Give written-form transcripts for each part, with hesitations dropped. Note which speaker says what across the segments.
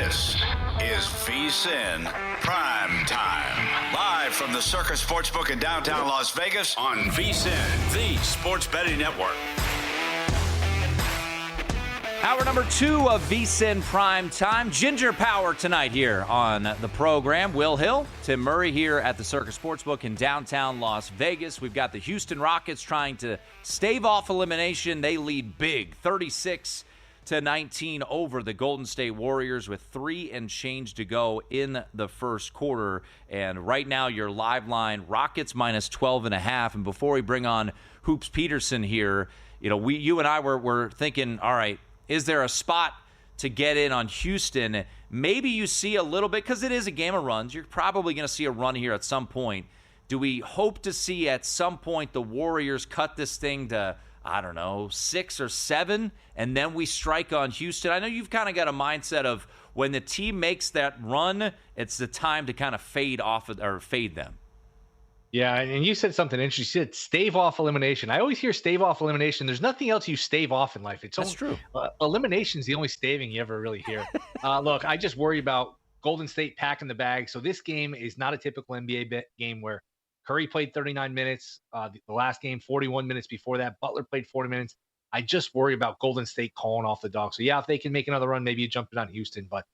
Speaker 1: This is VSiN PrimeTime. Live from the Circus Sportsbook in downtown Las Vegas on VSiN, the sports betting network.
Speaker 2: Hour number 2 of VSiN PrimeTime. Ginger Power tonight here on the program. Will Hill, Tim Murray here at the Circus Sportsbook in downtown Las Vegas. We've got the Houston Rockets trying to stave off elimination. They lead big, 36-19 over the Golden State Warriors with 3 and change to go in the first quarter. And right now your live line, Rockets minus 12.5. And before we bring on Hoops Peterson here, you and I were thinking, all right, is there a spot to get in on Houston? Maybe you see a little bit, because it is a game of runs. You're probably going to see a run here at some point. Do we hope to see at some point the Warriors cut this thing to, 6 or 7, and then we strike on Houston? I know you've kind of got a mindset of when the team makes that run, it's the time to kind of fade them.
Speaker 3: Yeah, and you said something interesting. You said stave off elimination. I always hear stave off elimination. There's nothing else you stave off in life.
Speaker 2: That's true.
Speaker 3: Elimination is the only staving you ever really hear. Look, I just worry about Golden State packing the bag. So this game is not a typical NBA game where Curry played 39 minutes. The last game, 41 minutes before that. Butler played 40 minutes. I just worry about Golden State calling off the dog. So, yeah, if they can make another run, maybe you jump it on Houston. But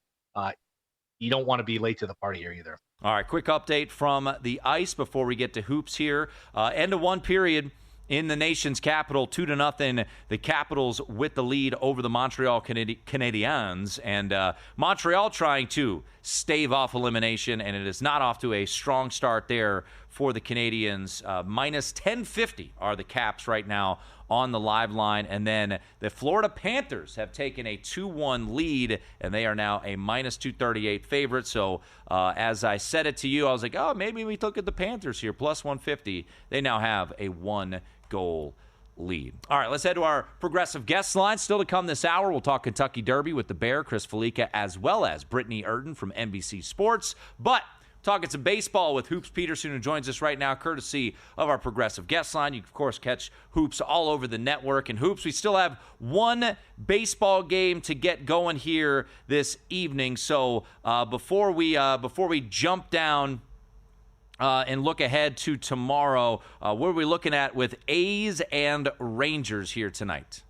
Speaker 3: you don't want to be late to the party here either.
Speaker 2: All right, quick update from the ice before we get to hoops here. End of one period in the nation's capital, 2-0. The Capitals with the lead over the Montreal Canadiens. And Montreal trying to stave off elimination, and it is not off to a strong start there for the Canadiens. Minus 1050 are the Caps right now on the live line. And then the Florida Panthers have taken a 2-1 lead, and they are now a minus 238 favorite. So as I said it to you, I was like, maybe we look at the Panthers here, plus 150. They now have a 1-goal lead. All right, let's head to our progressive guest line. Still to come this hour, we'll talk Kentucky Derby with the Bear, Chris Fallica, as well as Britney Eurton from NBC Sports. But talking some baseball with Hoops Peterson, who joins us right now, courtesy of our progressive guest line. You can, of course, catch Hoops all over the network. And Hoops, we still have one baseball game to get going here this evening. So before we jump down and look ahead to tomorrow, what are we looking at with A's and Rangers here tonight?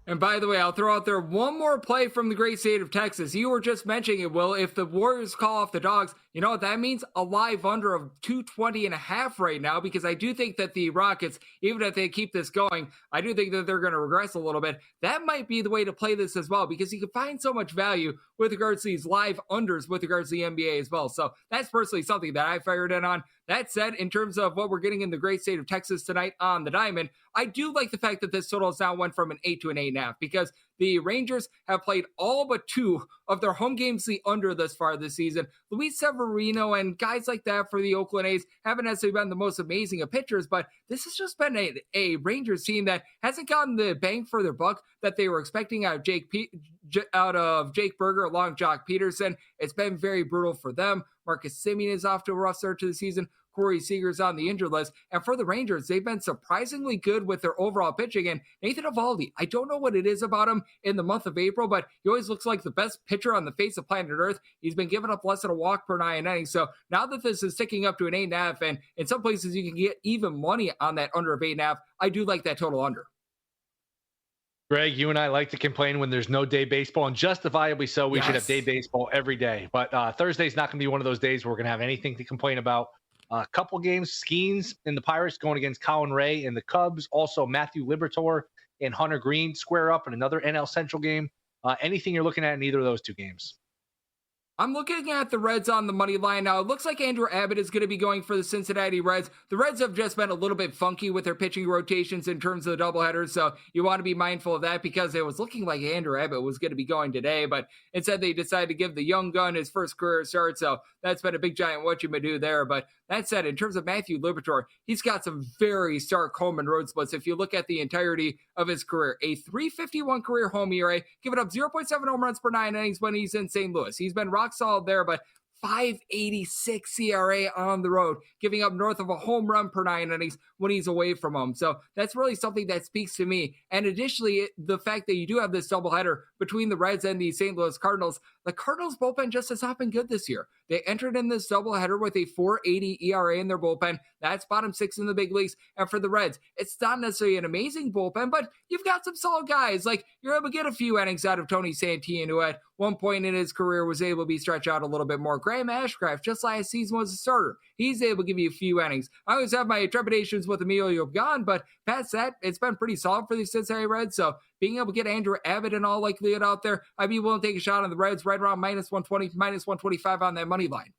Speaker 4: And by the way, I'll throw out there one more play from the great state of Texas. You were just mentioning it, Will. If the Warriors call off the dogs, you know what that means? A live under of 220.5 right now, because I do think that the Rockets, even if they keep this going, I do think that they're going to regress a little bit. That might be the way to play this as well, because you can find so much value with regards to these live unders with regards to the NBA as well. So that's personally something that I fired in on. That said, in terms of what we're getting in the great state of Texas tonight on the Diamond, I do like the fact that this total has now went from an 8 to an 8.5, because the Rangers have played all but 2 of their home games the under thus far this season. Luis Severino and guys like that for the Oakland A's haven't necessarily been the most amazing of pitchers, but this has just been a Rangers team that hasn't gotten the bang for their buck that they were expecting out of Jake Berger along Jock Peterson. It's been very brutal for them. Marcus Semien is off to a rough start to the season. Corey Seager's on the injured list. And for the Rangers, they've been surprisingly good with their overall pitching. And Nathan Eovaldi, I don't know what it is about him in the month of April, but he always looks like the best pitcher on the face of planet Earth. He's been giving up less than a walk per 9 innings. So now that this is ticking up to an 8.5, and in some places you can get even money on that under of 8.5, I do like that total under.
Speaker 3: Greg, you and I like to complain when there's no day baseball, and justifiably so. We should have day baseball every day. But Thursday's not going to be one of those days where we're going to have anything to complain about. A couple games, Skeens and the Pirates going against Colin Ray and the Cubs. Also, Matthew Liberatore and Hunter Green square up in another NL Central game. Anything you're looking at in either of those two games?
Speaker 4: I'm looking at the Reds on the money line now. It looks like Andrew Abbott is going to be going for the Cincinnati Reds. The Reds have just been a little bit funky with their pitching rotations in terms of the doubleheaders, so you want to be mindful of that, because it was looking like Andrew Abbott was going to be going today, but instead they decided to give the young gun his first career start, so that's been a big giant whatchamado there. But that said, in terms of Matthew Liberatore, he's got some very stark home and road splits. If you look at the entirety of his career, a 3.51 career home ERA, giving up 0.7 home runs per 9 innings when he's in St. Louis. He's been rock solid there, but .586 CRA on the road, giving up north of a home run per 9 innings when he's away from home. So that's really something that speaks to me. And additionally, the fact that you do have this doubleheader between the Reds and the St. Louis Cardinals, the Cardinals bullpen just has not been good this year. They entered in this doubleheader with a .480 ERA in their bullpen. That's bottom 6 in the big leagues. And for the Reds, it's not necessarily an amazing bullpen, but you've got some solid guys. Like, you're able to get a few innings out of Tony Santillan, who at one point in his career was able to be stretched out a little bit more. Graham Ashcraft, just last season, was a starter. He's able to give you a few innings. I always have my trepidations with Emilio Pagan, but past that, it's been pretty solid for the Cincinnati Reds. So being able to get Andrew Abbott in all likelihood out there, I'd be willing to take a shot on the Reds right around -120, -125 on that money line.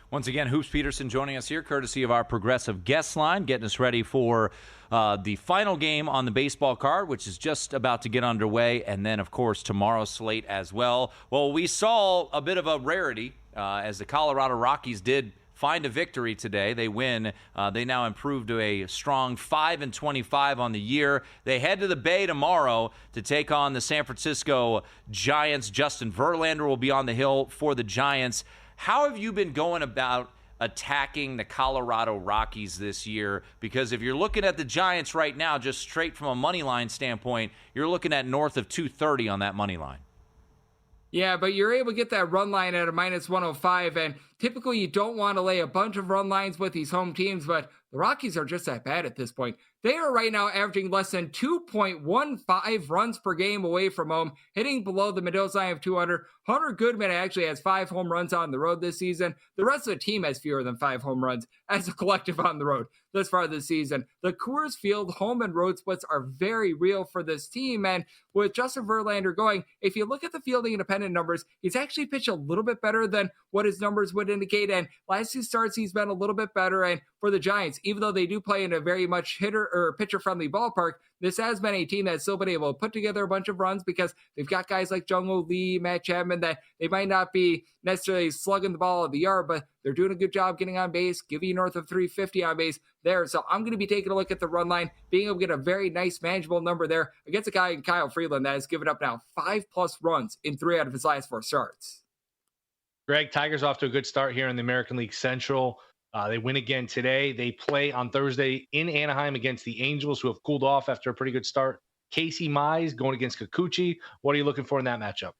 Speaker 2: Once again, Hoops Peterson joining us here, courtesy of our progressive guest line, getting us ready for the final game on the baseball card, which is just about to get underway, and then, of course, tomorrow's slate as well. Well, we saw a bit of a rarity as the Colorado Rockies did find a victory today. They win. They now improve to a strong 5-25 on the year. They head to the Bay tomorrow to take on the San Francisco Giants. Justin Verlander will be on the hill for the Giants. How have you been going about attacking the Colorado Rockies this year? Because if you're looking at the Giants right now, just straight from a money line standpoint, you're looking at north of 230 on that money line.
Speaker 4: Yeah, but you're able to get that run line at a -105, and typically you don't want to lay a bunch of run lines with these home teams, but the Rockies are just that bad at this point. They are right now averaging less than 2.15 runs per game away from home, hitting below the Mendoza line of 200. Hunter Goodman actually has 5 home runs on the road this season. The rest of the team has fewer than 5 home runs as a collective on the road this far this season. The Coors Field home and road splits are very real for this team, and with Justin Verlander going, if you look at the fielding independent numbers, he's actually pitched a little bit better than what his numbers would indicate, and last 2 starts he's been a little bit better. And for the Giants, even though they do play in a very much hitter or pitcher-friendly ballpark, this has been a team that's still been able to put together a bunch of runs because they've got guys like Jung-Ho Lee, Matt Chapman, that they might not be necessarily slugging the ball at the yard, but they're doing a good job getting on base, giving you north of 350 on base there. So I'm going to be taking a look at the run line, being able to get a very nice manageable number there against a guy in Kyle Freeland that has given up now 5+ runs in 3 out of his last 4 starts.
Speaker 3: Greg, Tigers off to a good start here in the American League Central. They win again today. They play on Thursday in Anaheim against the Angels, who have cooled off after a pretty good start. Casey Mize going against Kikuchi. What are you looking for in that matchup?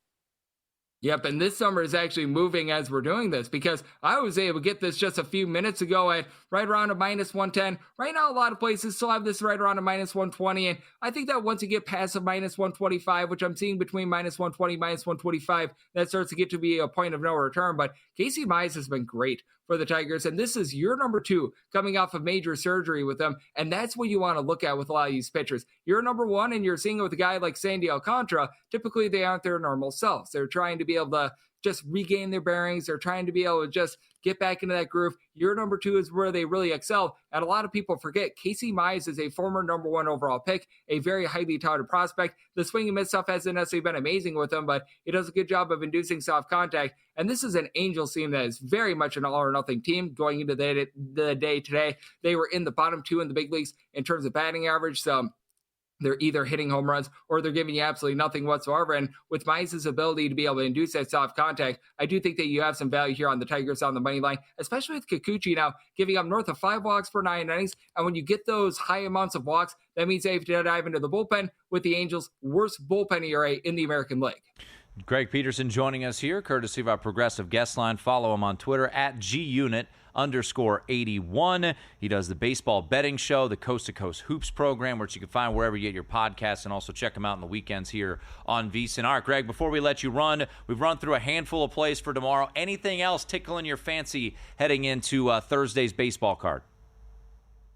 Speaker 4: Yep, and this number is actually moving as we're doing this because I was able to get this just a few minutes ago at right around a -110. Right now, a lot of places still have this right around a -120, and I think that once you get past a -125, which I'm seeing between -120, -125, that starts to get to be a point of no return. But Casey Mize has been great for the Tigers, and this is your number 2 coming off of major surgery with them, and that's what you want to look at with a lot of these pitchers. You're number 1, and you're seeing it with a guy like Sandy Alcantara. Typically, they aren't their normal selves. They're trying to be able to just regain their bearings. They're trying to be able to just get back into that groove. Your number 2 is where they really excel, and a lot of people forget Casey Mize is a former number 1 overall pick, a very highly touted prospect. The swing and miss stuff hasn't necessarily been amazing with him, but he does a good job of inducing soft contact, and this is an Angels team that is very much an all-or-nothing team going into the day today. They were in the bottom 2 in the big leagues in terms of batting average, so they're either hitting home runs or they're giving you absolutely nothing whatsoever. And with Mize's ability to be able to induce that soft contact, I do think that you have some value here on the Tigers on the money line, especially with Kikuchi now giving up north of 5 walks per 9 innings. And when you get those high amounts of walks, that means they have to dive into the bullpen with the Angels' worst bullpen ERA in the American League.
Speaker 2: Greg Peterson joining us here, courtesy of our progressive guest line. Follow him on Twitter at @GUnit_81. He does the baseball betting show, the Coast to Coast Hoops program, which you can find wherever you get your podcasts, and also check him out on the weekends here on VSiN. All right, Greg, before we let you run, we've run through a handful of plays for tomorrow. Anything else tickling your fancy heading into Thursday's baseball card?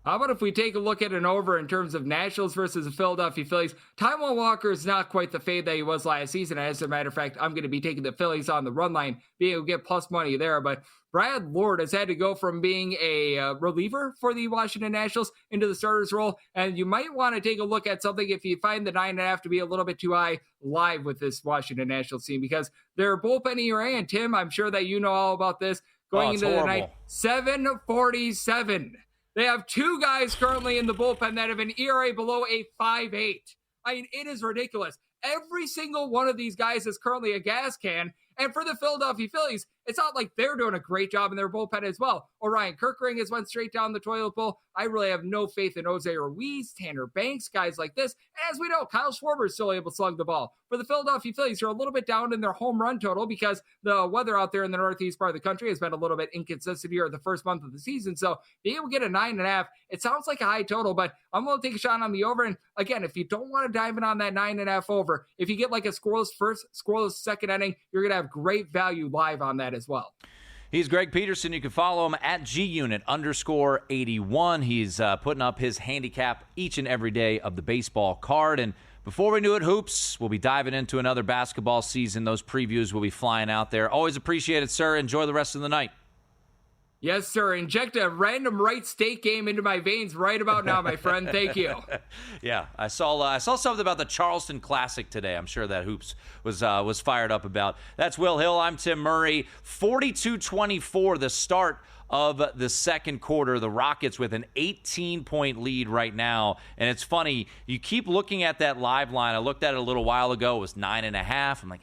Speaker 4: How about if we take a look at an over in terms of Nationals versus the Philadelphia Phillies? Taijuan Walker is not quite the fade that he was last season. As a matter of fact, I'm going to be taking the Phillies on the run line, being able to get plus money there. But Brad Lord has had to go from being a reliever for the Washington Nationals into the starter's role. And you might want to take a look at something if you find the 9.5 to be a little bit too high live with this Washington Nationals team, because their bullpen ERA, and Tim, I'm sure that you know all about this, going into the night, 7.47. They have 2 guys currently in the bullpen that have an ERA below a 5.8. I mean, it is ridiculous. Every single one of these guys is currently a gas can. And for the Philadelphia Phillies, it's not like they're doing a great job in their bullpen as well. Orion Kirkring has went straight down the toilet bowl. I really have no faith in Jose Ruiz, Tanner Banks, guys like this. And as we know, Kyle Schwarber is still able to slug the ball. For the Philadelphia Phillies, they're a little bit down in their home run total because the weather out there in the northeast part of the country has been a little bit inconsistent here the first month of the season. So being able to get a 9.5, it sounds like a high total, but I'm going to take a shot on the over. And again, if you don't want to dive in on that 9.5 over, if you get like a scoreless first, scoreless second inning, you're going to have great value live on that as well.
Speaker 2: He's Greg Peterson. You can follow him at GUnit_81. He's putting up his handicap each and every day of the baseball card. And before we knew it, Hoops, we'll be diving into another basketball season. Those previews will be flying out there. Always appreciate it, sir. Enjoy the rest of the night.
Speaker 4: Yes, sir. Inject a random Wright State game into my veins right about now, my friend. Thank you.
Speaker 2: Yeah, I saw something about the Charleston Classic today. I'm sure that Hoops was fired up about. That's Will Hill. I'm Tim Murray. 42-24, the start of the second quarter. The Rockets with an 18-point lead right now. And it's funny, you keep looking at that live line. I looked at it a little while ago. It was 9.5. I'm like,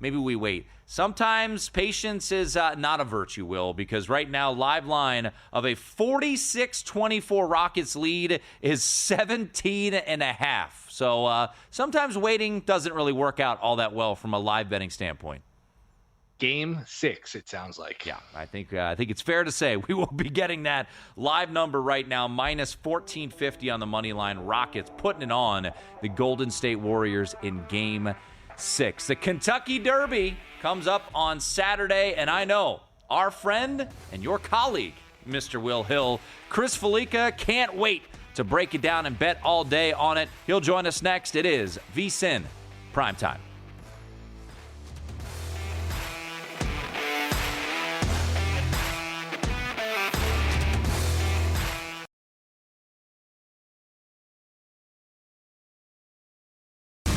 Speaker 2: maybe we wait. Sometimes patience is not a virtue, Will, because right now, live line of a 46-24 Rockets lead is 17.5. So sometimes waiting doesn't really work out all that well from a live betting standpoint.
Speaker 3: Game 6, it sounds like.
Speaker 2: Yeah, I think it's fair to say we will be getting that live number right now, minus 1450 on the money line. Rockets putting it on the Golden State Warriors in Game 6. The Kentucky Derby comes up on Saturday, and I know our friend and your colleague, Mr. Will Hill, Chris Fallica, can't wait to break it down and bet all day on it. He'll join us next. It is VSiN Primetime.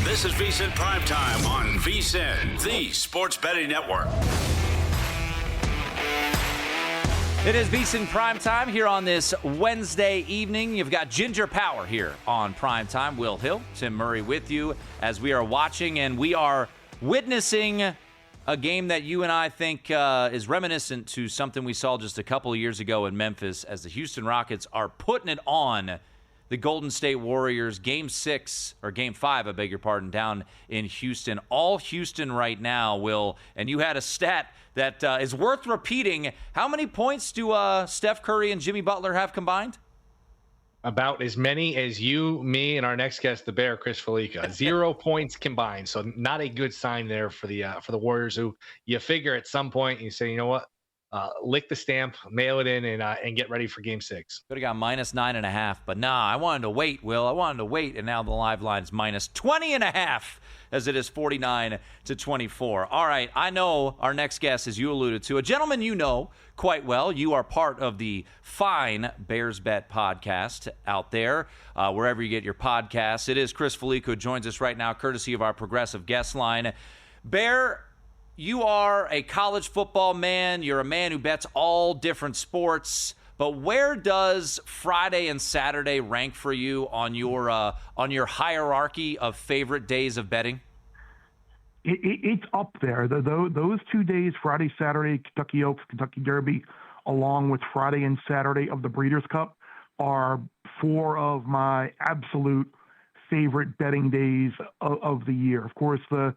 Speaker 1: This is VSiN Primetime on VSiN, the Sports Betting Network.
Speaker 2: It is VSiN Primetime here on this Wednesday evening. You've got Ginger Power here on Primetime. Will Hill, Tim Murray with you as we are watching, and we are witnessing a game that you and I think is reminiscent to something we saw just a couple of years ago in Memphis as the Houston Rockets are putting it on the Golden State Warriors. Game 5, I beg your pardon, down in Houston. All Houston right now, Will, and you had a stat that is worth repeating. How many points do Steph Curry and Jimmy Butler have combined?
Speaker 3: About as many as you, me, and our next guest, the Bear, Chris Fallica. 0 points combined, so not a good sign there for the Warriors, who you figure at some point you say, you know what? Lick the stamp, mail it in, and get ready for Game 6.
Speaker 2: Could have got minus 9.5, but nah, I wanted to wait, Will. I wanted to wait, and now the live line's minus 20.5 as it is 49-24. All right, I know our next guest, as you alluded to, a gentleman you know quite well. You are part of the fine Bears Bet podcast out there, wherever you get your podcasts. It is Chris Fallica who joins us right now, courtesy of our progressive guest line. Bear, you are a college football man. You're a man who bets all different sports. But where does Friday and Saturday rank for you on your hierarchy of favorite days of betting?
Speaker 5: It's up there. Those 2 days, Friday, Saturday, Kentucky Oaks, Kentucky Derby, along with Friday and Saturday of the Breeders' Cup, are 4 of my absolute favorite betting days of the year. Of course, the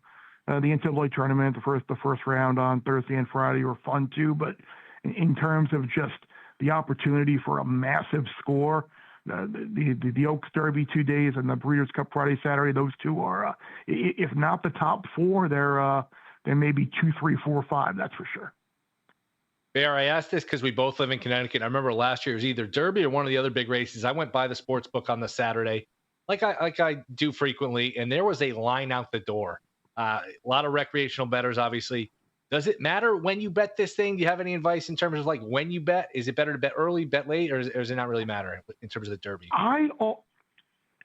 Speaker 5: NCAA tournament, the first round on Thursday and Friday were fun too, but in terms of just the opportunity for a massive score, the Oaks Derby 2 days and the Breeders' Cup Friday, Saturday, those two are, if not the top 4, they're maybe 2, 3, 4, 5. That's for sure.
Speaker 3: Bear, I asked this because we both live in Connecticut. I remember last year it was either Derby or one of the other big races. I went by the sports book on the Saturday, like I do frequently, and there was a line out the door. A lot of recreational bettors, obviously. Does it matter when you bet this thing? Do you have any advice in terms of like when you bet? Is it better to bet early, bet late, or does it not really matter in terms of the Derby?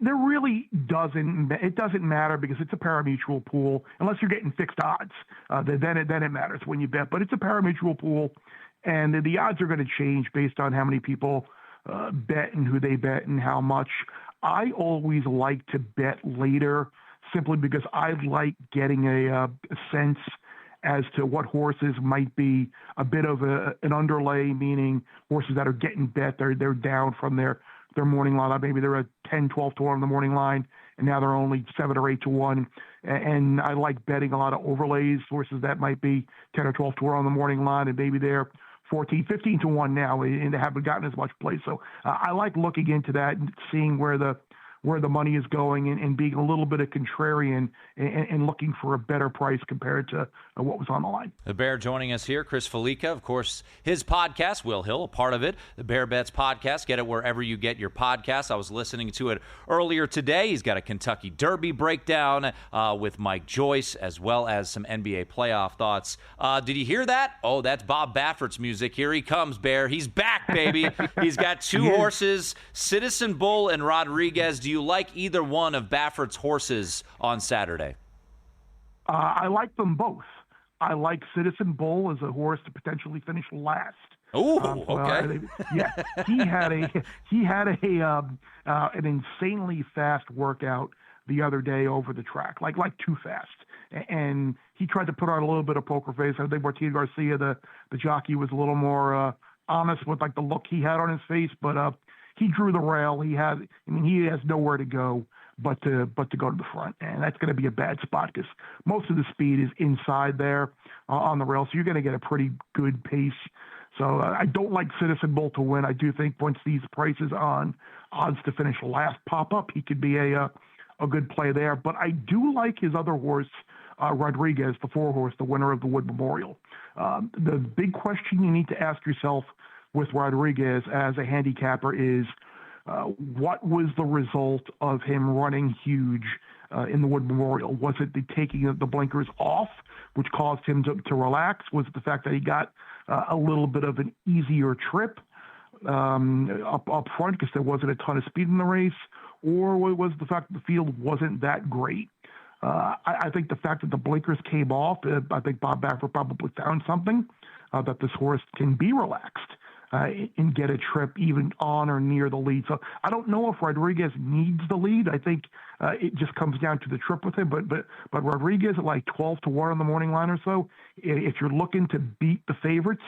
Speaker 5: There really doesn't. It doesn't matter because it's a pari-mutuel pool. Unless you're getting fixed odds, then it matters when you bet. But it's a pari-mutuel pool, and the odds are going to change based on how many people bet and who they bet and how much. I always like to bet later, simply because I like getting a sense as to what horses might be a bit of an underlay, meaning horses that are getting bet, they're down from their morning line. Maybe they're a 10, 12 to 1 on the morning line, and now they're only 7 or 8 to 1. And I like betting a lot of overlays, horses that might be 10 or 12 to 1 on the morning line, and maybe they're 14, 15 to 1 now, and they haven't gotten as much play. So I like looking into that and seeing where the money is going and being a little bit of contrarian and looking for a better price compared to what was on the line.
Speaker 2: The Bear joining us here, Chris Fallica, of course, his podcast, Will Hill, a part of it, the Bear Bets podcast. Get it wherever you get your podcasts. I was listening to it earlier today. He's got a Kentucky Derby breakdown with Mike Joyce, as well as some NBA playoff thoughts. Did you hear that? Oh, that's Bob Baffert's music. Here he comes, Bear. He's back, baby. He's got 2 horses, Citizen Bull and Rodriguez. Do you like either one of Baffert's horses on Saturday?
Speaker 5: I like them both. I like Citizen Bull as a horse to potentially finish last.
Speaker 2: Oh, okay.
Speaker 5: Yeah, he had an insanely fast workout the other day over the track, like too fast. And he tried to put on a little bit of poker face. I think Martin Garcia, the jockey, was a little more honest with like the look he had on his face, but he drew the rail. He has nowhere to go but to go to the front, and that's going to be a bad spot because most of the speed is inside there on the rail, so you're going to get a pretty good pace. So I don't like Citizen Bull to win. I do think once these prices on odds to finish last pop up, he could be a good play there. But I do like his other horse, Rodriguez, the 4-horse, the winner of the Wood Memorial. The big question you need to ask yourself with Rodriguez as a handicapper is what was the result of him running huge in the Wood Memorial? Was it the taking of the blinkers off, which caused him to relax? Was it the fact that he got a little bit of an easier trip up front because there wasn't a ton of speed in the race? Or was the fact that the field wasn't that great? I think the fact that the blinkers came off, I think Bob Baffert probably found something that this horse can be relaxed and get a trip even on or near the lead. So I don't know if Rodriguez needs the lead. I think it just comes down to the trip with him. But Rodriguez at like 12 to 1 on the morning line or so, if you're looking to beat the favorites,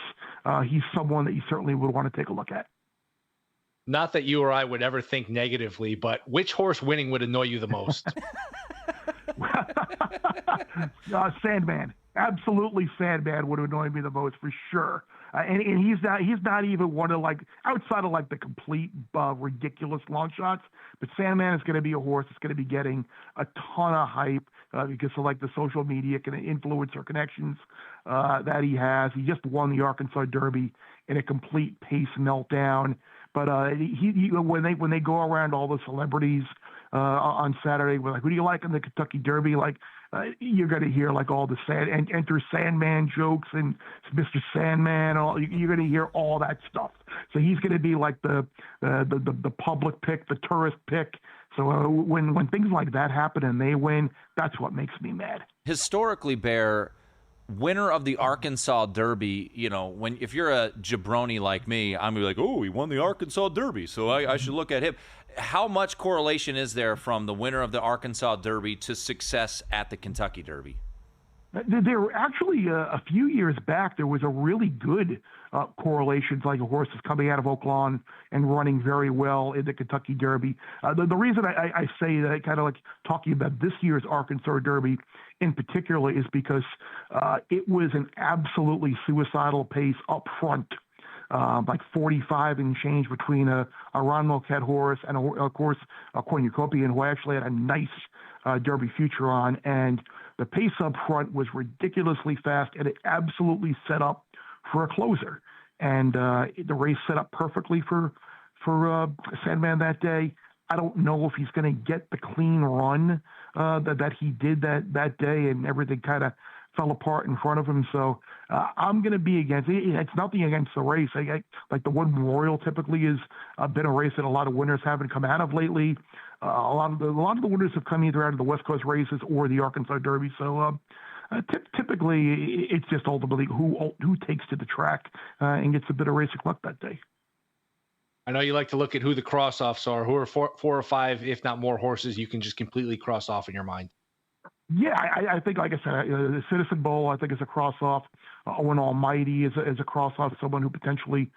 Speaker 5: he's someone that you certainly would want to take a look at.
Speaker 3: Not that you or I would ever think negatively, but which horse winning would annoy you the most?
Speaker 5: Sandman. Absolutely, Sandman would annoy me the most for sure. And he's not even one of, like, outside of like the complete ridiculous long shots, but Sandman is going to be a horse that's going to be getting a ton of hype because of like the social media influencer connections that he has. He just won the Arkansas Derby in a complete pace meltdown. But when they go around all the celebrities on Saturday, we're like, who do you like in the Kentucky Derby? Like, you're going to hear like all the enter Sandman jokes and Mr. Sandman. You're going to hear all that stuff. So he's going to be like the public pick, the tourist pick. So when things like that happen and they win, that's what makes me mad.
Speaker 2: Historically, Bear, winner of the Arkansas Derby, if you're a jabroni like me, I'm going to be like, oh, he won the Arkansas Derby, so I should look at him. How much correlation is there from the winner of the Arkansas Derby to success at the Kentucky Derby?
Speaker 5: There were actually a few years back, there was a really good correlation, like a horse is coming out of Oaklawn and running very well in the Kentucky Derby. The reason I say that, kind of like talking about this year's Arkansas Derby in particular, is because it was an absolutely suicidal pace up front. Like 45 and change between a Ron Moquette horse and, of course, a Cornucopian, who actually had a nice Derby future on. And the pace up front was ridiculously fast, and it absolutely set up for a closer. And the race set up perfectly for Sandman that day. I don't know if he's going to get the clean run that he did that day, and everything kind of fell apart in front of him. So I'm going to be against it. It's nothing against the race. Like the Wood Memorial typically has been a race that a lot of winners haven't come out of lately. A lot of the winners have come either out of the West Coast races or the Arkansas Derby. So typically it's just ultimately who takes to the track and gets a bit of racing luck that day.
Speaker 3: I know you like to look at who the cross-offs are, who are four or five, if not more, horses you can just completely cross off in your mind.
Speaker 5: Yeah, I think, like I said, the Citizen Bowl, I think, is a cross-off. Owen Almighty is a cross-off, someone who potentially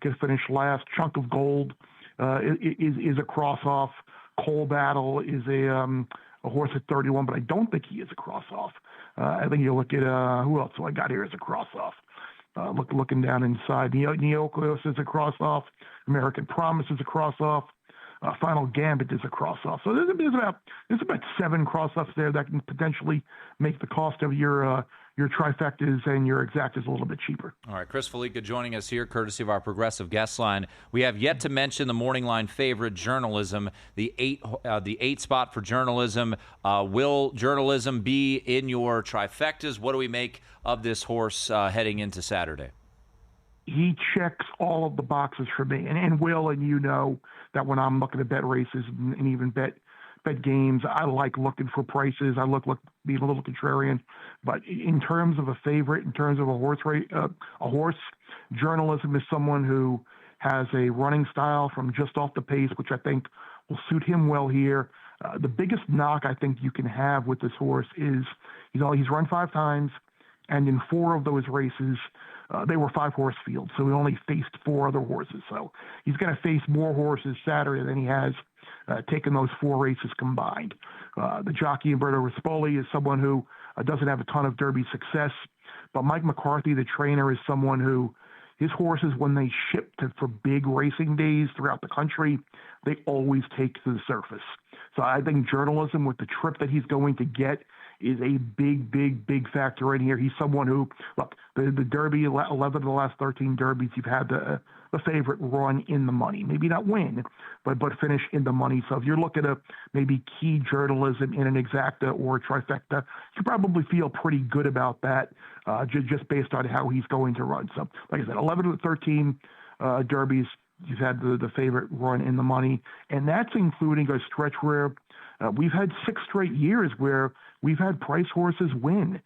Speaker 5: could finish last. Chunk of Gold is a cross-off. Coal Battle is a horse at 31, but I don't think he is a cross-off. I think you look at who else do I got here as a cross-off. Looking down inside, Neocleos is a cross-off. American Promise is a cross-off. Final Gambit is a cross-off. So there's about 7 cross-offs there that can potentially make the cost of your trifectas and your exactas a little bit cheaper.
Speaker 2: All right, Chris Fallica joining us here, courtesy of our Progressive Guest Line. We have yet to mention the morning line favorite, Journalism, the 8 spot for Journalism. Will Journalism be in your trifectas? What do we make of this horse heading into Saturday?
Speaker 5: He checks all of the boxes for me. And Will, and you know that when I'm looking to bet races and even bet games, I like looking for prices. I look being a little contrarian. But in terms of a favorite, in terms of a horse, Journalism is someone who has a running style from just off the pace, which I think will suit him well here. The biggest knock I think you can have with this horse is he's run 5 times, and in 4 of those races, they were 5-horse fields, so he only faced 4 other horses. So he's going to face more horses Saturday than he has taken those 4 races combined. The jockey Umberto Rispoli is someone who doesn't have a ton of Derby success, but Mike McCarthy, the trainer, is someone who his horses, when they ship for big racing days throughout the country, they always take to the surface. So I think Journalism, with the trip that he's going to get, is a big factor in here. He's someone who, look, the Derby, 11 of the last 13 Derbies, you've had the favorite run in the money. Maybe not win, but finish in the money. So if you're looking at maybe key Journalism in an exacta or a trifecta, you probably feel pretty good about that just based on how he's going to run. So like I said, 11 of the 13 Derbies, you've had the favorite run in the money. And that's including a stretch where we've had 6 straight years where we've had price horses win.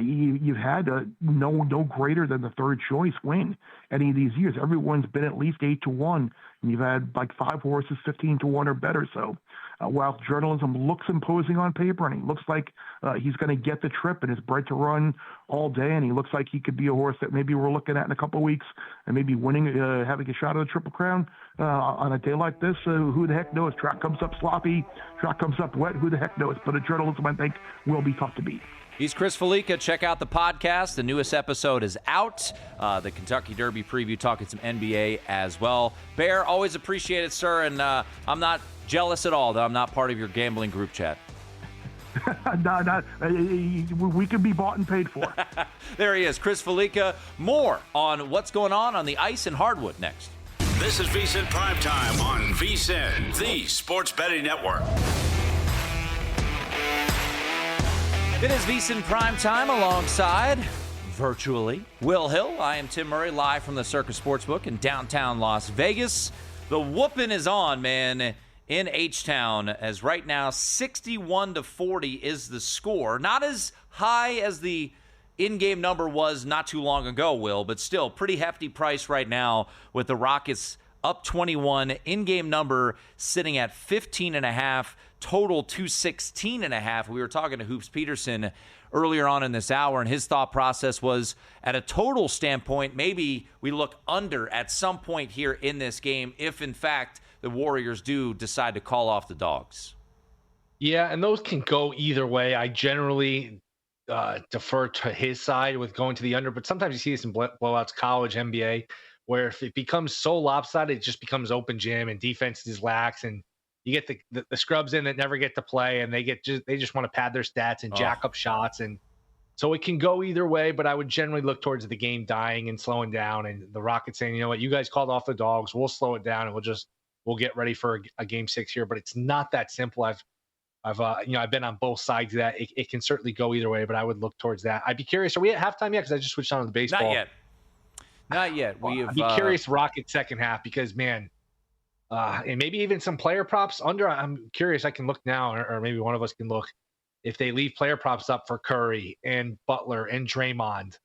Speaker 5: You've had no greater than the third choice win any of these years. Everyone's been at least 8-1, and you've had like 5 horses 15-1 or better. So while Journalism looks imposing on paper, and he looks like he's going to get the trip and is bred to run all day, and he looks like he could be a horse that maybe we're looking at in a couple of weeks and maybe winning, having a shot at the Triple Crown on a day like this. Who the heck knows? Track comes up sloppy, track comes up wet. Who the heck knows? But a Journalism, I think, will be tough to beat.
Speaker 2: He's Chris Fallica. Check out the podcast. The newest episode is out. The Kentucky Derby preview, talking some NBA as well. Bear, always appreciate it, sir. And I'm not jealous at all that I'm not part of your gambling group chat.
Speaker 5: No, we can be bought and paid for.
Speaker 2: There he is, Chris Fallica. More on what's going on the ice and hardwood next.
Speaker 1: This is VSiN Primetime on VSiN, the Sports Betting Network.
Speaker 2: It is VSiN Primetime alongside, virtually, Will Hill. I am Tim Murray, live from the Circus Sportsbook in downtown Las Vegas. The whooping is on, man, in H-Town, as right now 61-40 is the score. Not as high as the in-game number was not too long ago, Will, but still pretty hefty price right now with the Rockets up 21, in-game number sitting at 15.5, total 216.5. We were talking to Hoops Peterson earlier on in this hour, and his thought process was, at a total standpoint, maybe we look under at some point here in this game if, in fact, the Warriors do decide to call off the Dogs.
Speaker 3: Yeah, and those can go either way. I generally defer to his side with going to the under, but sometimes you see this in blowouts, college, NBA, where if it becomes so lopsided, it just becomes open gym and defense is lax, and you get the scrubs in that never get to play, and they just want to pad their stats and jack up shots, and so it can go either way. But I would generally look towards the game dying and slowing down, and the Rockets saying, you know what, you guys called off the Dogs, we'll slow it down, and we'll get ready for a game 6 here. But it's not that simple. I've been on both sides of that. It can certainly go either way, but I would look towards that. I'd be curious. Are we at halftime yet? Because I just switched on to the baseball.
Speaker 2: Not yet.
Speaker 3: I'd be curious. Rockets second half, because man, and maybe even some player props under. I'm curious. I can look now, or maybe one of us can look. If they leave player props up for Curry and Butler and Draymond,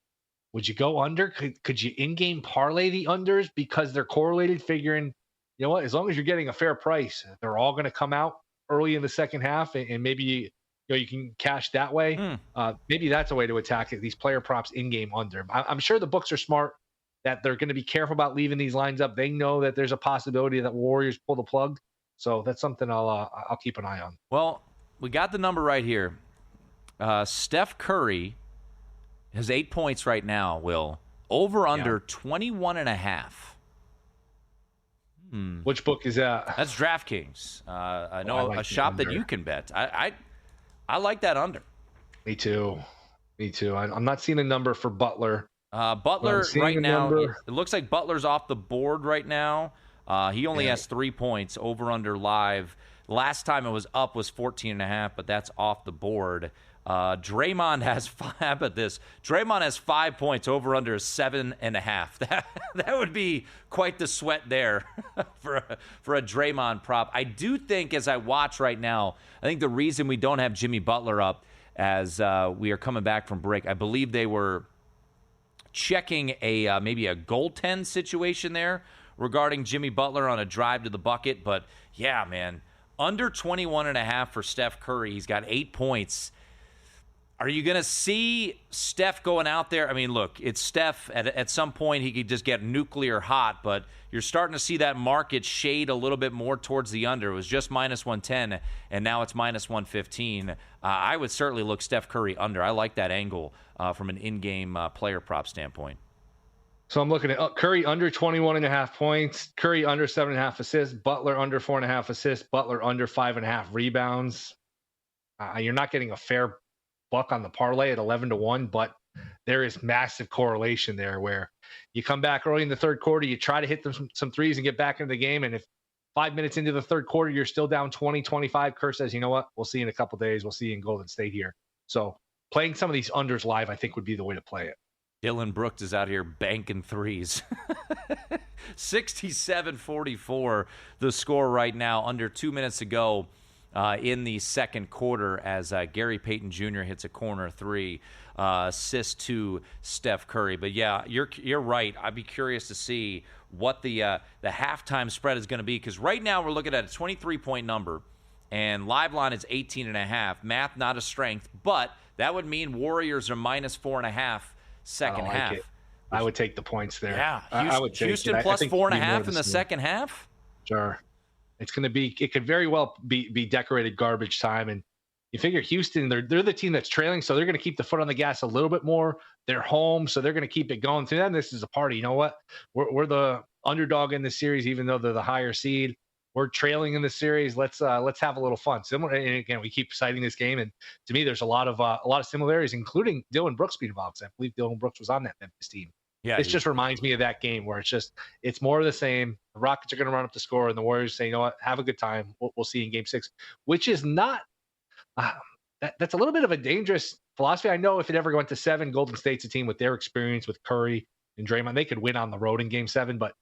Speaker 3: would you go under? Could you in-game parlay the unders because they're correlated? Figuring, you know what, as long as you're getting a fair price, they're all going to come out early in the second half, and maybe you can cash that way. Maybe that's a way to attack it. These player props in-game under. I'm sure the books are smart, that they're going to be careful about leaving these lines up. They know that there's a possibility that Warriors pull the plug. So that's something I'll keep an eye on.
Speaker 2: Well, we got the number right here. Steph Curry has 8 points right now, Will. Over under 21.5.
Speaker 3: Which book is that?
Speaker 2: That's DraftKings. I know
Speaker 3: like
Speaker 2: a shop
Speaker 3: under.
Speaker 2: that you can bet. I like that under.
Speaker 3: Me too. I'm not seeing a number for Butler.
Speaker 2: Butler right now, it looks like Butler's off the board right now. He only has 3 points. Over under live. Last time it was up was 14.5, but that's off the board. Draymond has 5. How about this? Draymond has 5 points. Over under 7.5. That would be quite the sweat there for a Draymond prop. I do think, as I watch right now, I think the reason we don't have Jimmy Butler up as we are coming back from break, I believe they were checking maybe a goaltend situation there regarding Jimmy Butler on a drive to the bucket. But yeah, man, under 21.5 for Steph Curry. He's got 8 points. Are you going to see Steph going out there? I mean, look, it's Steph. At some point, he could just get nuclear hot, but you're starting to see that market shade a little bit more towards the under. It was just minus 110, and now it's minus 115. I would certainly look Steph Curry under. I like that angle from an in-game player prop standpoint.
Speaker 3: So I'm looking at Curry under 21.5 points, Curry under 7.5 assists, Butler under 4.5 assists, Butler under 5.5 rebounds. You're not getting a fair buck on the parlay at 11-1, but there is massive correlation there where you come back early in the third quarter, you try to hit some threes and get back into the game. And if 5 minutes into the third quarter, you're still down 20-25, Kerr says, you know what, we'll see you in a couple days. We'll see you in Golden State here. So playing some of these unders live, I think, would be the way to play it.
Speaker 2: Dylan Brooks is out here banking threes. 67-44 the score right now, under 2 minutes to go in the second quarter as Gary Payton Jr. hits a corner three, assist to Steph Curry. But yeah, you're right. I'd be curious to see what the halftime spread is going to be, because right now we're looking at a 23-point number, and live line is 18.5. Math not a strength, but that would mean Warriors are minus 4.5 second half.
Speaker 3: I would take the points there.
Speaker 2: Yeah,
Speaker 3: I would take
Speaker 2: Houston plus 4.5 in the second half.
Speaker 3: Sure. It's going to be, it could very well be decorated garbage time. And you figure Houston, they're the team that's trailing, so they're going to keep the foot on the gas a little bit more. They're home, so they're going to keep it going. To them, this is a party. You know what? We're the underdog in this series, even though they're the higher seed. We're trailing in the series. Let's have a little fun. Similar, and again, we keep citing this game, and to me, there's a lot of similarities, including Dylan Brooks being involved. I believe Dylan Brooks was on that Memphis team. Yeah, this just reminds me of that game where it's more of the same. The Rockets are going to run up the score, and the Warriors say, you know what, have a good time. We'll see you in Game 6, which is not that's a little bit of a dangerous philosophy. I know if it ever went to 7, Golden State's a team with their experience with Curry and Draymond. They could win on the road in Game 7, but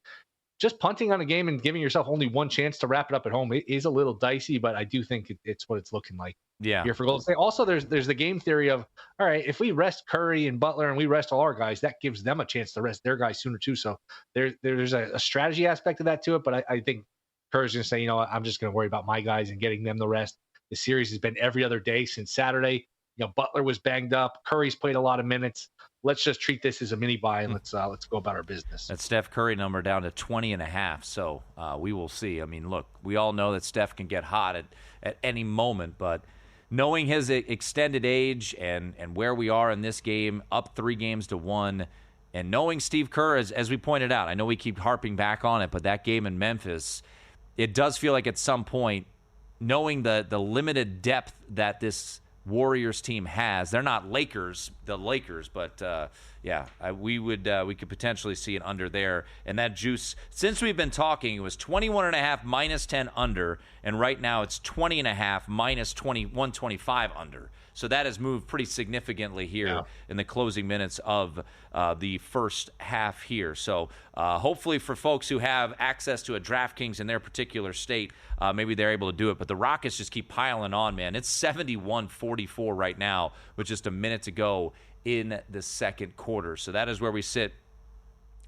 Speaker 3: just punting on a game and giving yourself only one chance to wrap it up at home is a little dicey, but I do think it's what it's looking like.
Speaker 2: Yeah.
Speaker 3: Here for Golden State. Also, there's the game theory of, all right, if we rest Curry and Butler and we rest all our guys, that gives them a chance to rest their guys sooner too. So there's a strategy aspect of that to it, but I think Curry's going to say, you know what, I'm just going to worry about my guys and getting them the rest. The series has been every other day since Saturday. You know, Butler was banged up. Curry's played a lot of minutes. Let's just treat this as a mini buy and let's go about our business.
Speaker 2: That Steph Curry number down to 20.5. So we will see. I mean, look, we all know that Steph can get hot at any moment, but knowing his extended age and where we are in this game, up 3-1, and knowing Steve Kerr, as we pointed out, I know we keep harping back on it, but that game in Memphis, it does feel like at some point, knowing the limited depth that this Warriors team has, they're not the Lakers, but we could potentially see it under there. And that juice, since we've been talking, it was 21.5 minus 10 under, and right now it's 20.5 minus 125 under. So that has moved pretty significantly here in the closing minutes of the first half here. So hopefully for folks who have access to a DraftKings in their particular state, maybe they're able to do it. But the Rockets just keep piling on, man. It's 71-44 right now with just a minute to go in the second quarter. So that is where we sit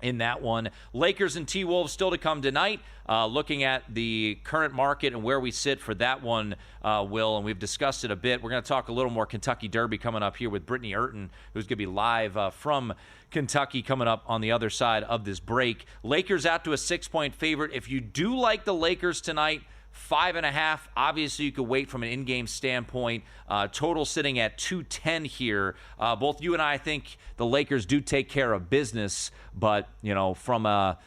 Speaker 2: in that one. Lakers and T-Wolves still to come tonight. Looking at the current market and where we sit for that one, Will, and we've discussed it a bit. We're going to talk a little more Kentucky Derby coming up here with Britney Eurton, who's going to be live from Kentucky coming up on the other side of this break. Lakers out to a 6-point favorite. If you do like the Lakers tonight, 5.5. Obviously, you could wait from an in-game standpoint. Total sitting at 210 here. Both you and I think the Lakers do take care of business, but from a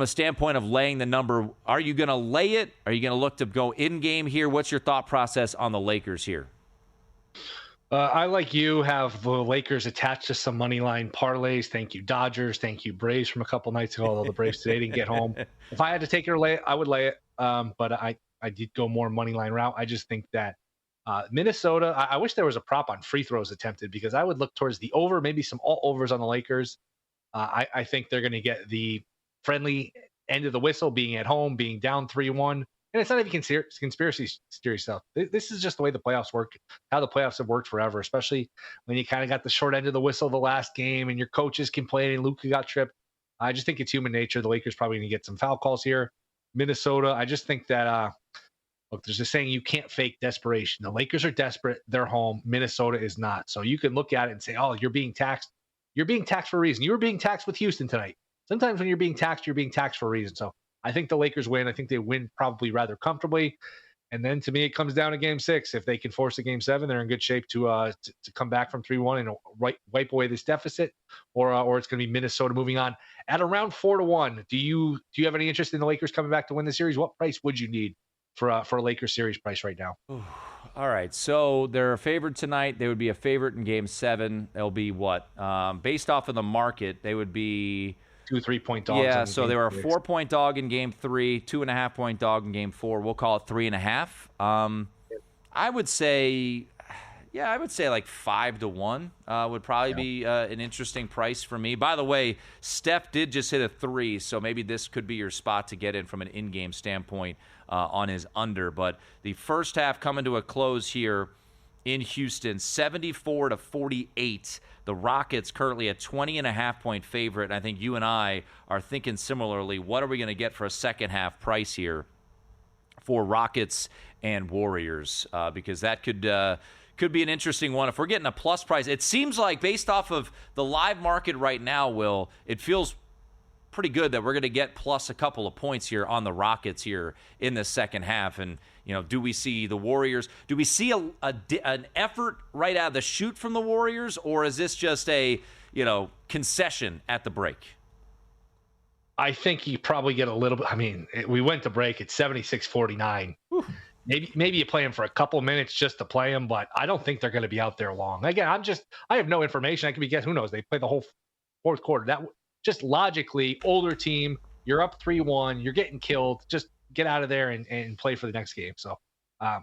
Speaker 2: standpoint of laying the number, are you going to lay it? Are you going to look to go in-game here? What's your thought process on the Lakers here?
Speaker 3: I, like you, have the Lakers attached to some money line parlays. Thank you, Dodgers. Thank you, Braves from a couple nights ago, although the Braves today didn't get home. If I had to take it or lay it, I would lay it. But I did go more money line route. I just think that Minnesota, I wish there was a prop on free throws attempted, because I would look towards the over, maybe some all overs on the Lakers. I think they're going to get the friendly end of the whistle, being at home, being down 3-1. And it's not even conspiracy theory stuff. This is just the way the playoffs work, how the playoffs have worked forever, especially when you kind of got the short end of the whistle the last game and your coaches complaining, Luka got tripped. I just think it's human nature. The Lakers probably going to get some foul calls here. Minnesota, I just think that, look, there's a saying, you can't fake desperation. The Lakers are desperate. They're home. Minnesota is not. So you can look at it and say, oh, you're being taxed. You're being taxed for a reason. You were being taxed with Houston tonight. Sometimes when you're being taxed for a reason. So I think the Lakers win. I think they win probably rather comfortably. And then to me, it comes down to Game 6. If they can force a Game 7, they're in good shape to come back from 3-1 and wipe away this deficit, or it's going to be Minnesota moving on at around 4-1. Do you have any interest in the Lakers coming back to win the series? What price would you need for a Lakers series price right now?
Speaker 2: All right, so they're a favorite tonight. They would be a favorite in Game 7. They'll be what? Based off of the market, they would be
Speaker 3: 2-3-point dogs.
Speaker 2: Yeah, so they were a 4-point dog in Game 3, 2.5-point dog in Game 4. We'll call it 3.5. I would say like 5-1 would probably be an interesting price for me. By the way, Steph did just hit a 3, so maybe this could be your spot to get in from an in-game standpoint on his under. But the first half coming to a close here in Houston, 74-48. The Rockets currently a 20.5-point favorite. And I think you and I are thinking similarly. What are we going to get for a second half price here for Rockets and Warriors? Because that could be an interesting one. If we're getting a plus price, it seems like based off of the live market right now, Will, it feels pretty good that we're going to get plus a couple of points here on the Rockets here in the second half. And do we see the Warriors? Do we see an effort right out of the chute from the Warriors, or is this just a concession at the break?
Speaker 3: I think you probably get a little bit. I mean, we went to break at 76-49. Maybe you play them for a couple minutes just to play them, but I don't think they're going to be out there long. Again, I have no information. I could be guessing. Who knows? They play the whole fourth quarter. That just logically, older team, you're up 3-1, you're getting killed. Just get out of there and play for the next game. So I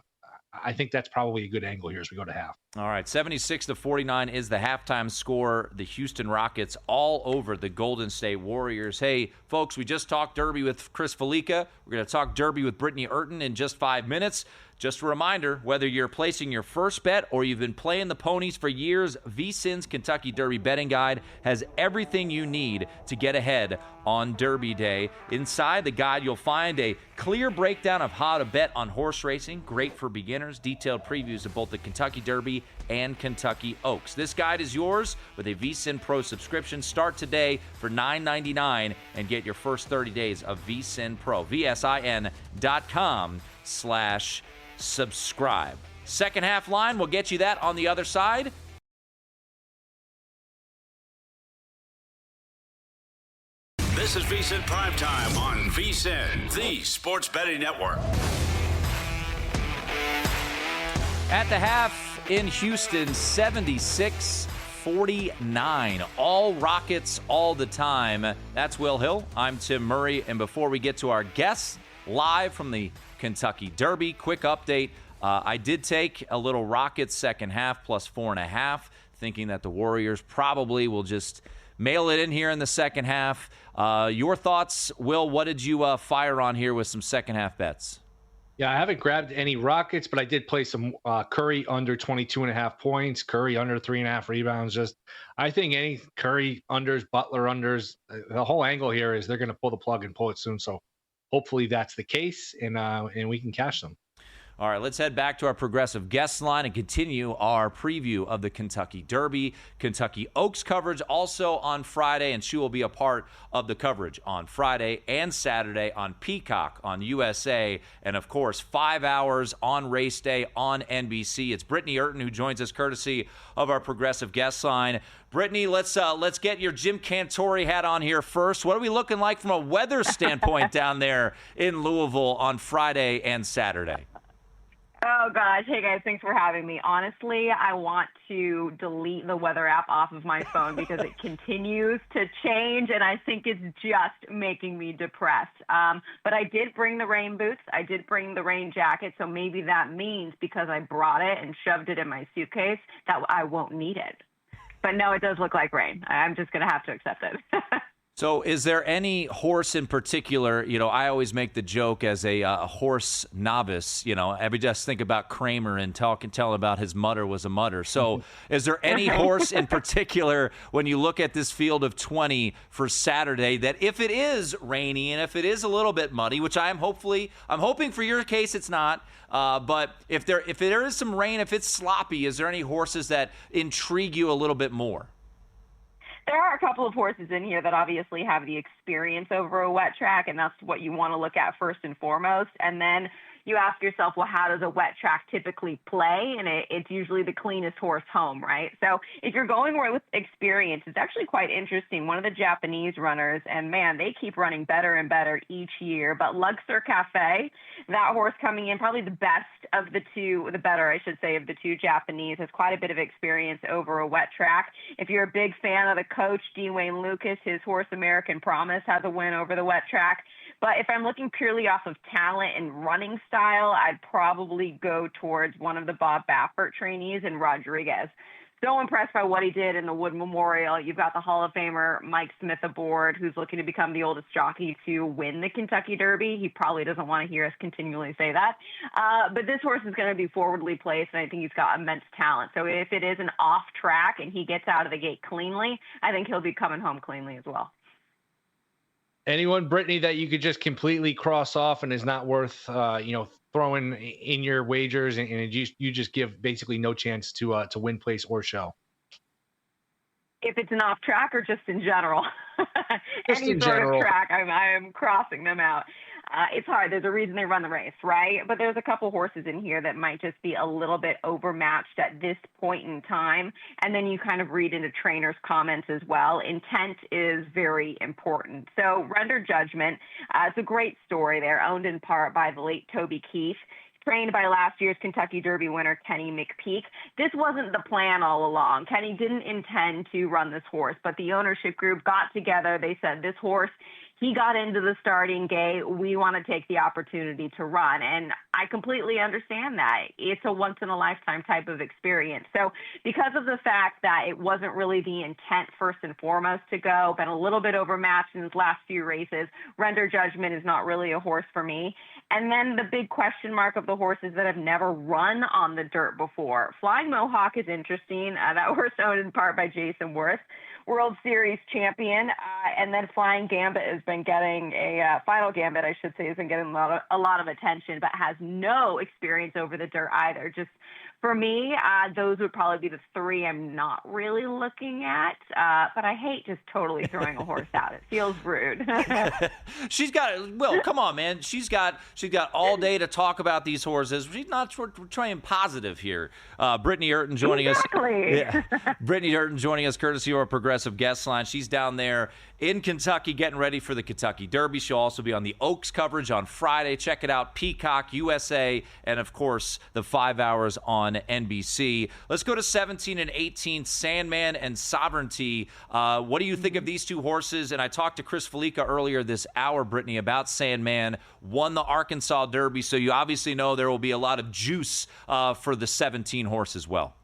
Speaker 3: think that's probably a good angle here as we go to half.
Speaker 2: All right, 76-49 is the halftime score. The Houston Rockets all over the Golden State Warriors. Hey, folks, we just talked Derby with Chris Fallica. We're going to talk Derby with Britney Eurton in just 5 minutes. Just a reminder, whether you're placing your first bet or you've been playing the ponies for years, VSiN's Kentucky Derby Betting Guide has everything you need to get ahead on Derby Day. Inside the guide, you'll find a clear breakdown of how to bet on horse racing, great for beginners, detailed previews of both the Kentucky Derby and Kentucky Oaks. This guide is yours with a VSiN Pro subscription. Start today for $9.99 and get your first 30 days of VSiN Pro. VSiN.com/subscribe. Second half line, we'll get you that on the other side.
Speaker 1: This is VSiN Primetime on VSiN, the Sports Betting Network.
Speaker 2: At the half in Houston, 76-49. All Rockets all the time. That's Will Hill. I'm Tim Murray. And before we get to our guests live from the Kentucky Derby, quick update. I did take a little Rockets second half plus 4.5, thinking that the Warriors probably will just mail it in here in the second half. Your thoughts, Will? What did you fire on here with some second half bets?
Speaker 3: Yeah, I haven't grabbed any Rockets, but I did play some Curry under 22.5 points, Curry under 3.5 rebounds. I think any Curry unders, Butler unders, the whole angle here is they're going to pull the plug and pull it soon. So hopefully that's the case, and we can cash them.
Speaker 2: All right, let's head back to our progressive guest line and continue our preview of the Kentucky Derby. Kentucky Oaks coverage also on Friday, and she will be a part of the coverage on Friday and Saturday on Peacock, on USA, and, of course, 5 hours on race day on NBC. It's Britney Eurton who joins us courtesy of our progressive guest line. Britney, let's get your Jim Cantore hat on here first. What are we looking like from a weather standpoint down there in Louisville on Friday and Saturday?
Speaker 6: Oh, gosh. Hey, guys. Thanks for having me. Honestly, I want to delete the weather app off of my phone because it continues to change, and I think it's just making me depressed. But I did bring the rain boots. I did bring the rain jacket, so maybe that means because I brought it and shoved it in my suitcase that I won't need it. But no, it does look like rain. I'm just going to have to accept it.
Speaker 2: So is there any horse in particular, I always make the joke as a horse novice, I just think about Kramer and tell about his mutter was a mutter. So is there any horse in particular when you look at this field of 20 for Saturday that if it is rainy and if it is a little bit muddy, which I'm hoping for your case it's not, but if there is some rain, if it's sloppy, is there any horses that intrigue you a little bit more?
Speaker 6: There are a couple of horses in here that obviously have the experience over a wet track, and that's what you want to look at first and foremost. And then you ask yourself, well, how does a wet track typically play? And it's usually the cleanest horse home, right? So if you're going with experience, it's actually quite interesting. One of the Japanese runners, and man, they keep running better and better each year. But Luxor Cafe, that horse coming in, probably the best of the two, the better, I should say, of the two Japanese, has quite a bit of experience over a wet track. If you're a big fan of the coach, D. Wayne Lucas, his horse American Promise has a win over the wet track. But if I'm looking purely off of talent and running style, I'd probably go towards one of the Bob Baffert trainees in Rodriguez. So impressed by what he did in the Wood Memorial. You've got the Hall of Famer Mike Smith aboard, who's looking to become the oldest jockey to win the Kentucky Derby. He probably doesn't want to hear us continually say that. But this horse is going to be forwardly placed, and I think he's got immense talent. So if it is an off track and he gets out of the gate cleanly, I think he'll be coming home cleanly as well.
Speaker 3: Anyone, Brittany, that you could just completely cross off and is not worth, throwing in your wagers, and you just give basically no chance to win, place, or show?
Speaker 6: If it's an off track or just in general?
Speaker 3: Just
Speaker 6: Any
Speaker 3: in
Speaker 6: sort
Speaker 3: general.
Speaker 6: of track, I'm crossing them out. It's hard. There's a reason they run the race, right? But there's a couple horses in here that might just be a little bit overmatched at this point in time. And then you kind of read into trainers' comments as well. Intent is very important. So Render Judgment, it's a great story there, owned in part by the late Toby Keith, trained by last year's Kentucky Derby winner, Kenny McPeak. This wasn't the plan all along. Kenny didn't intend to run this horse, but the ownership group got together. They said, this horse, he got into the starting gate. We want to take the opportunity to run. And I completely understand that. It's a once-in-a-lifetime type of experience. So because of the fact that it wasn't really the intent first and foremost to go, been a little bit overmatched in his last few races, Render Judgment is not really a horse for me. And then the big question mark of the horses that have never run on the dirt before. Flying Mohawk is interesting. That horse owned in part by Jason Worth, World Series champion. And then Flying Gambit has been getting Final Gambit, I should say, has been getting a lot of attention, but has no experience over the dirt either. Just for me, those would probably be the three I'm not really looking at. But I hate just totally throwing a horse out. It feels rude.
Speaker 2: Come on, man. She's got all day to talk about these horses. She's not trying positive here. Britney Eurton joining us. Yeah. Britney Eurton joining us courtesy of our progressive guest line. She's down there in Kentucky getting ready for the Kentucky Derby. She'll also be on the Oaks coverage on Friday. Check it out, Peacock, USA, and, of course, the 5 hours on NBC. Let's go to 17 and 18, Sandman and Sovereignty. What do you think of these two horses? And I talked to Chris Fallica earlier this hour, Brittany, about Sandman. Won the Arkansas Derby, so you obviously know there will be a lot of juice for the 17 horse as well.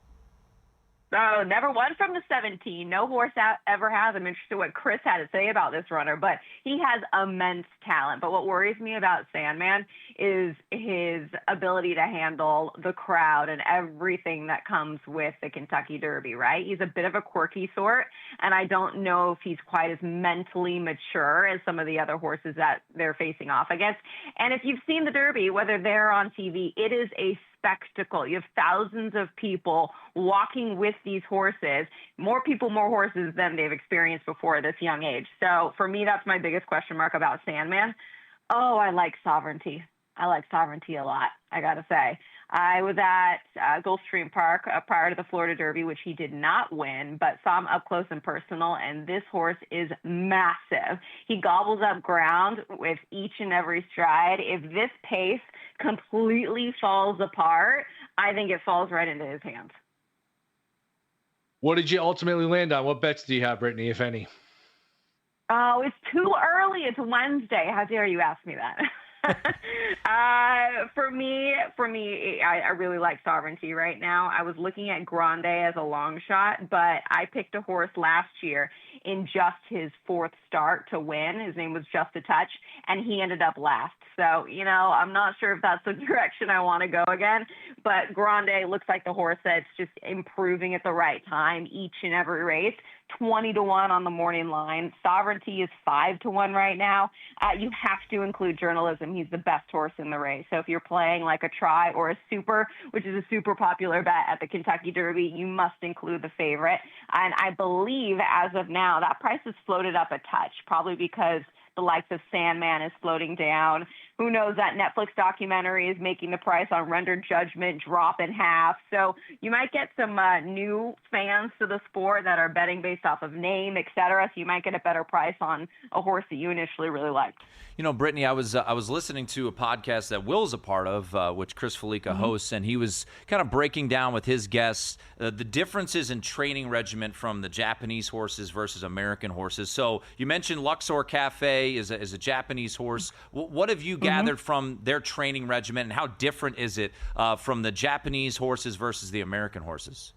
Speaker 6: So never won from the 17. No horse ever has. I'm interested what Chris had to say about this runner, but he has immense talent. But what worries me about Sandman is his ability to handle the crowd and everything that comes with the Kentucky Derby, right? He's a bit of a quirky sort, and I don't know if he's quite as mentally mature as some of the other horses that they're facing off against. And if you've seen the Derby, whether they're on TV, it is a spectacle. You have thousands of people walking with these horses, more people, more horses than they've experienced before at this young age. So for me, that's my biggest question mark about Sandman. Oh, I like Sovereignty. I like Sovereignty a lot, I got to say. I was at Gulfstream Park prior to the Florida Derby, which he did not win, but saw him up close and personal, and this horse is massive. He gobbles up ground with each and every stride. If this pace completely falls apart, I think it falls right into his hands.
Speaker 3: What did you ultimately land on? What bets do you have, Brittany, if any?
Speaker 6: Oh, it's too early. It's Wednesday. How dare you ask me that? For me, I really like Sovereignty right now. I was looking at Grande as a long shot, but I picked a horse last year in just his fourth start to win. His name was Just a Touch, and he ended up last. So, I'm not sure if that's the direction I want to go again, but Grande looks like the horse that's just improving at the right time each and every race. 20-1 on the morning line. Sovereignty is 5-1 right now. You have to include Journalism. He's the best horse in the race. So if you're playing like a try or a super, which is a super popular bet at the Kentucky Derby, you must include the favorite. And I believe as of now, that price is floated up a touch, probably because the likes of Sandman is floating down. Who knows, that Netflix documentary is making the price on Rendered Judgment drop in half. So you might get some new fans to the sport that are betting based off of name, et cetera. So you might get a better price on a horse that you initially really liked.
Speaker 2: Brittany, I was listening to a podcast that Will's a part of, which Chris Fallica hosts, and he was kind of breaking down with his guests the differences in training regimen from the Japanese horses versus American horses. So you mentioned Luxor Cafe is a Japanese horse. What have you gathered from their training regimen, and how different is it from the Japanese horses versus the American horses?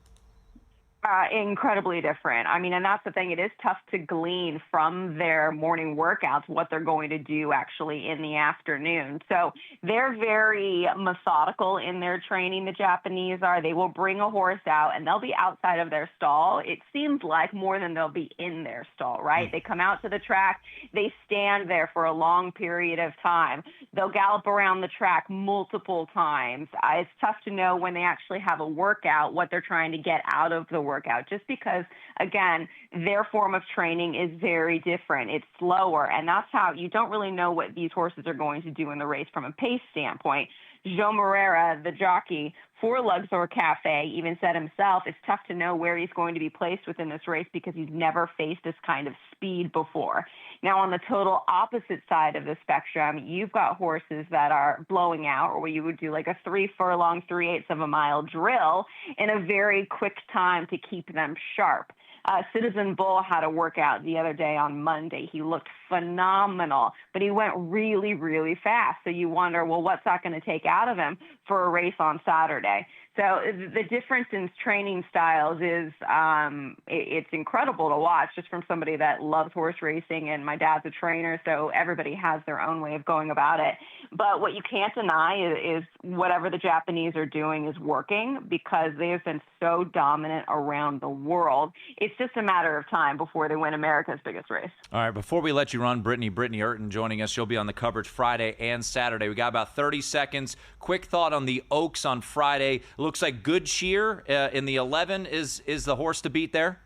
Speaker 6: Incredibly different. I mean, and that's the thing. It is tough to glean from their morning workouts what they're going to do actually in the afternoon. So they're very methodical in their training, the Japanese are. They will bring a horse out and they'll be outside of their stall. It seems like more than they'll be in their stall, right? They come out to the track. They stand there for a long period of time. They'll gallop around the track multiple times. It's tough to know when they actually have a workout, what they're trying to get out of the workout, just because, again, their form of training is very different. It's slower, and that's how you don't really know what these horses are going to do in the race from a pace standpoint. Joe Moreira, the jockey for Luxor Cafe, even said himself, it's tough to know where he's going to be placed within this race because he's never faced this kind of speed before. Now, on the total opposite side of the spectrum, you've got horses that are blowing out, or where you would do like a 3 furlong, 3/8 of a mile drill in a very quick time to keep them sharp. Citizen Bull had a workout the other day on Monday. He looked phenomenal, but he went really, really fast. So you wonder, well, what's that going to take out of him for a race on Saturday? So the difference in training styles is it's incredible to watch, just from somebody that loves horse racing, and my dad's a trainer, so everybody has their own way of going about it. But what you can't deny is whatever the Japanese are doing is working, because they have been so dominant around the world. It's just a matter of time before they win America's biggest race.
Speaker 2: All right, before we let you run, Britney Eurton joining us. She'll be on the coverage Friday and Saturday. We got about 30 seconds. Quick thought on the Oaks on Friday. Looks like Good Cheer in the 11 is the horse to beat there.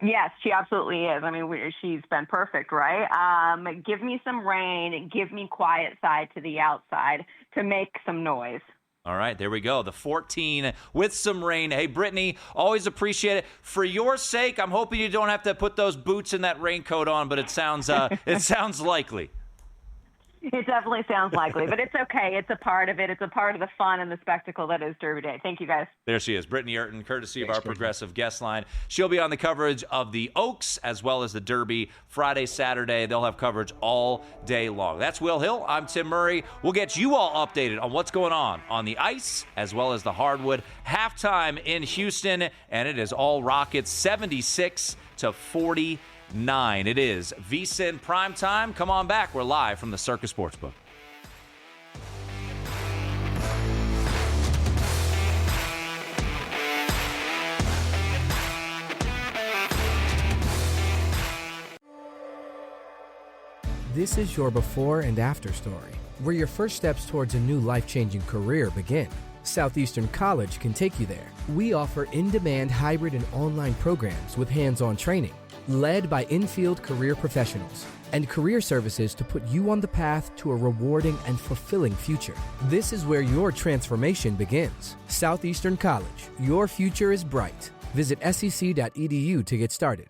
Speaker 6: Yes, she absolutely is. I mean, she's been perfect, right? Give me some rain, give me quiet side to the outside to make some noise.
Speaker 2: All right, there we go. The 14 with some rain. Hey, Brittany, always appreciate it. For your sake, I'm hoping you don't have to put those boots and that raincoat on, but it sounds likely.
Speaker 6: It definitely sounds likely, but it's okay. It's a part of it. It's a part of the fun and the spectacle that is Derby Day. Thank you, guys.
Speaker 2: There she is, Britney Eurton, courtesy of our
Speaker 3: Brittany.
Speaker 2: progressive guest line. She'll be on the coverage of the Oaks as well as the Derby Friday, Saturday. They'll have coverage all day long. That's Will Hill. I'm Tim Murray. We'll get you all updated on what's going on the ice as well as the hardwood. Halftime in Houston, and it is all Rockets, 76-49. It is VSiN Primetime. Come on back. We're live from the Circus Sportsbook.
Speaker 7: This is your before and after story, where your first steps towards a new life-changing career begin. Southeastern College can take you there. We offer in-demand hybrid and online programs with hands-on training, led by in-field career professionals, and career services to put you on the path to a rewarding and fulfilling future. This is where your transformation begins. Southeastern College, your future is bright. Visit sec.edu to get started.